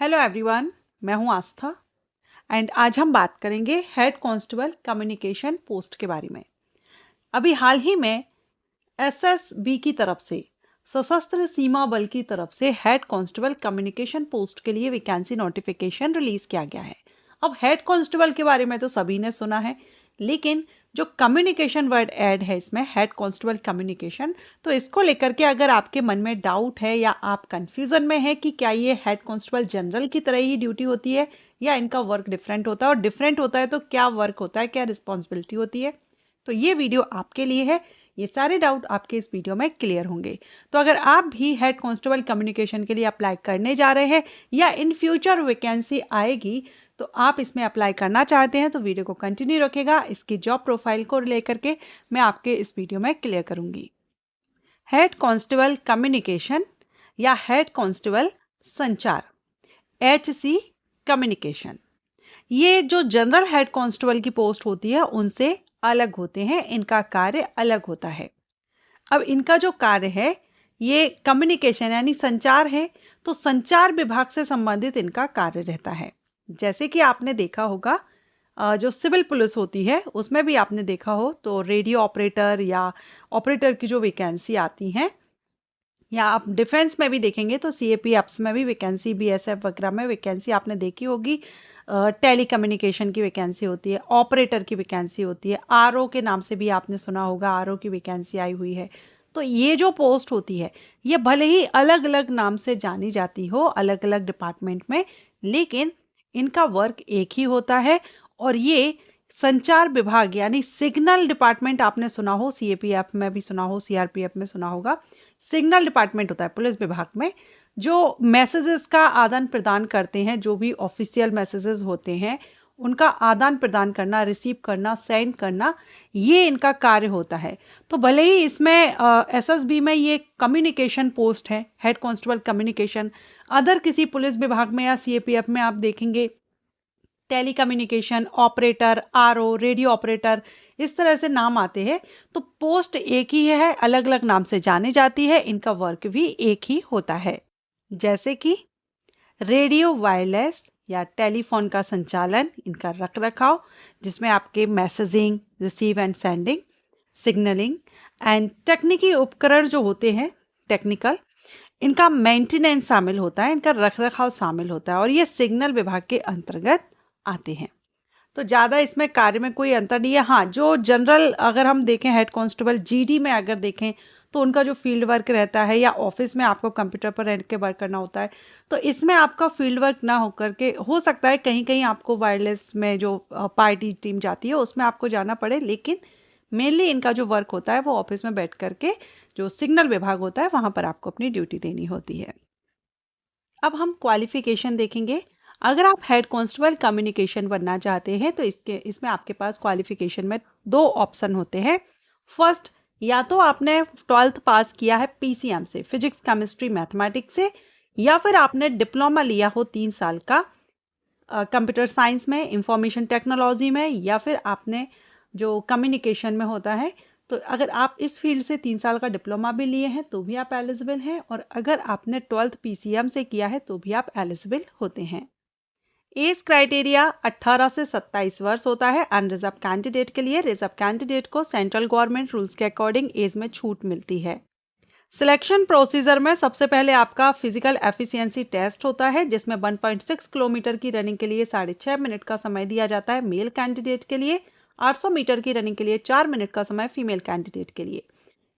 Hello everyone, मैं हूं आस्था and आज हम बात करेंगे हेड कांस्टेबल कम्युनिकेशन पोस्ट के बारे में। अभी हाल ही में एसएसबी की तरफ से सशस्त्र सीमा बल की तरफ से हेड कांस्टेबल कम्युनिकेशन पोस्ट के लिए वैकेंसी नोटिफिकेशन रिलीज किया गया है। अब हेड कांस्टेबल के बारे में तो सभी ने सुना है, लेकिन जो कम्युनिकेशन वर्ड ऐड है इसमें हेड कांस्टेबल कम्युनिकेशन, तो इसको लेकर के अगर आपके मन में डाउट है या आप कंफ्यूजन में है कि क्या ये हेड कांस्टेबल जनरल की तरह ही ड्यूटी होती है या इनका वर्क डिफरेंट होता है, और डिफरेंट होता है तो क्या वर्क होता है, क्या रिस्पॉन्सिबिलिटी होती है, तो ये वीडियो आपके लिए है। ये सारे डाउट आपके इस वीडियो में क्लियर होंगे। तो अगर आप भी हेड कांस्टेबल कम्युनिकेशन के लिए अप्लाई करने जा रहे हैं या इन फ्यूचर वैकेंसी आएगी तो आप इसमें अप्लाई करना चाहते हैं तो वीडियो को कंटिन्यू रखेगा। इसकी जॉब प्रोफाइल को लेकर के मैं आपके इस वीडियो में क्लियर करूंगी। हेड कांस्टेबल कम्युनिकेशन या हेड कांस्टेबल संचार, HC कम्युनिकेशन, ये जो जनरल हेड कांस्टेबल की पोस्ट होती है उनसे अलग होते हैं, इनका कार्य अलग होता है। अब इनका जो कार्य है ये कम्युनिकेशन यानी संचार है, तो संचार विभाग से संबंधित इनका कार्य रहता है। जैसे कि आपने देखा होगा जो सिविल पुलिस होती है उसमें भी आपने देखा हो तो रेडियो ऑपरेटर या ऑपरेटर की जो वैकेंसी आती हैं, या आप डिफेंस में भी देखेंगे तो CAPFs में भी वैकेंसी, BSF वगैरह में वैकेंसी आपने देखी होगी। टेली कम्युनिकेशन की वैकेंसी होती है, ऑपरेटर की वैकेंसी होती है, RO के नाम से भी आपने सुना होगा, RO की वैकेंसी आई हुई है। तो ये जो पोस्ट होती है ये भले ही अलग अलग नाम से जानी जाती हो अलग अलग डिपार्टमेंट में, लेकिन इनका वर्क एक ही होता है। और ये संचार विभाग यानी सिग्नल डिपार्टमेंट आपने सुना हो, CAPF में भी सुना हो, CRPF में सुना होगा। सिग्नल डिपार्टमेंट होता है पुलिस विभाग में, जो मैसेजेस का आदान प्रदान करते हैं, जो भी ऑफिशियल मैसेजेस होते हैं उनका आदान प्रदान करना, रिसीव करना, सेंड करना, ये इनका कार्य होता है। तो भले ही इसमें SSB में ये कम्युनिकेशन पोस्ट है, हेड कांस्टेबल कम्युनिकेशन, अदर किसी पुलिस विभाग में या CAPF में आप देखेंगे telecommunication operator, RO, radio operator, इस तरह से नाम आते हैं। तो पोस्ट एक ही है, अलग अलग नाम से जानी जाती है, इनका वर्क भी एक ही होता है। जैसे कि रेडियो वायरलेस या टेलीफोन का संचालन, इनका रख रखाव, जिसमें आपके messaging, receive and sending, signalling and तकनीकी उपकरण जो होते हैं टेक्निकल, इनका मेंटेनेंस शामिल होता है, इनका रख रखाव शामिल होता है, और ये सिग्नल विभाग के अंतर्गत आते हैं। तो ज़्यादा इसमें कार्य में कोई अंतर नहीं है। हाँ, जो जनरल अगर हम देखें हेड कांस्टेबल GD में अगर देखें तो उनका जो फील्ड वर्क रहता है या ऑफिस में आपको कंप्यूटर पर रह के वर्क करना होता है, तो इसमें आपका फील्ड वर्क ना होकर के हो सकता है कहीं कहीं आपको वायरलेस में जो पार्टी टीम जाती है उसमें आपको जाना पड़े, लेकिन मेनली इनका जो वर्क होता है वो ऑफिस में बैठ करके जो सिग्नल विभाग होता है वहाँ पर आपको अपनी ड्यूटी देनी होती है। अब हम क्वालिफिकेशन देखेंगे। अगर आप हेड कांस्टेबल कम्युनिकेशन बनना चाहते हैं तो इसमें आपके पास क्वालिफिकेशन में 2 ऑप्शन होते हैं। फर्स्ट, या तो आपने 12th पास किया है PCM से, फिजिक्स केमिस्ट्री मैथमेटिक्स से, या फिर आपने डिप्लोमा लिया हो 3 साल का कंप्यूटर साइंस में, इंफॉर्मेशन टेक्नोलॉजी में, या फिर आपने जो कम्युनिकेशन में होता है, तो अगर आप इस फील्ड से 3 साल का डिप्लोमा भी लिए हैं तो भी आप एलिजिबल हैं, और अगर आपने 12th PCM से किया है तो भी आप एलिजिबल होते हैं। एज क्राइटेरिया 18 से 27 वर्ष होता है अनरिजर्व कैंडिडेट के लिए। रिजर्व कैंडिडेट को सेंट्रल गवर्नमेंट रूल्स के अकॉर्डिंग एज में छूट मिलती है। सिलेक्शन प्रोसीजर में सबसे पहले आपका फिजिकल एफिशिएंसी टेस्ट होता है, जिसमें 1.6 किलोमीटर की रनिंग के लिए 6.5 मिनट का समय दिया जाता है मेल कैंडिडेट के लिए, 800 मीटर की रनिंग के लिए 4 मिनट का समय फीमेल कैंडिडेट के लिए।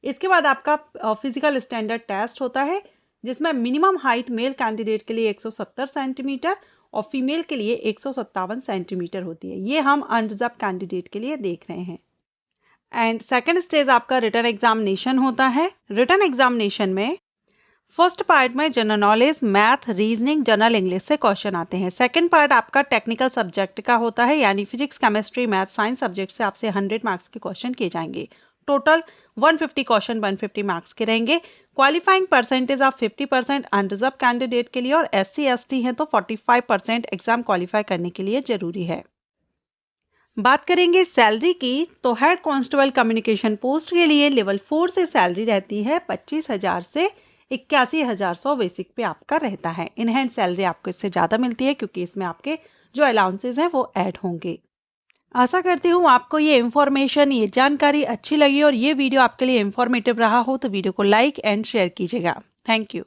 इसके बाद आपका फिजिकल स्टैंडर्ड टेस्ट होता है, जिसमें मिनिमम हाइट मेल कैंडिडेट के लिए 170 सेंटीमीटर और फीमेल के लिए 157 सेंटीमीटर होती है। ये हम अनरिजर्व कैंडिडेट के लिए देख रहे हैं। एंड सेकंड स्टेज आपका रिटन एग्जामिनेशन होता है। रिटन एग्जामिनेशन में फर्स्ट पार्ट में general knowledge, math, reasoning, general English से क्वेश्चन आते हैं। सेकंड पार्ट आपका टेक्निकल सब्जेक्ट का होता है, यानी physics, chemistry, math, science subject से आपसे 100 मार्क्स के क्वेश्चन किए जाएंगे। टोटल 150 क्वेश्चन 150 मार्क्स के रहेंगे। क्वालिफाइंग परसेंटेज आप 50% अनरिजर्व कैंडिडेट के लिए, और SC ST हैं तो 45% एग्जाम क्वालिफाई करने के लिए जरूरी है। बात करेंगे सैलरी की, तो हेड कांस्टेबल कम्युनिकेशन पोस्ट के लिए लेवल 4 से सैलरी रहती है 25,000 से 81,100 बेसिक पे आपका रहता है। इनहैंड सैलरी आपको इससे ज़्यादा मिलती है क्योंकि इसमें आपके जो अलाउंसेस हैं वो ऐड होंगे। आशा करती हूँ आपको ये इन्फॉर्मेशन, ये जानकारी अच्छी लगी और ये वीडियो आपके लिए इन्फॉर्मेटिव रहा हो तो वीडियो को लाइक एंड शेयर कीजिएगा। Thank you.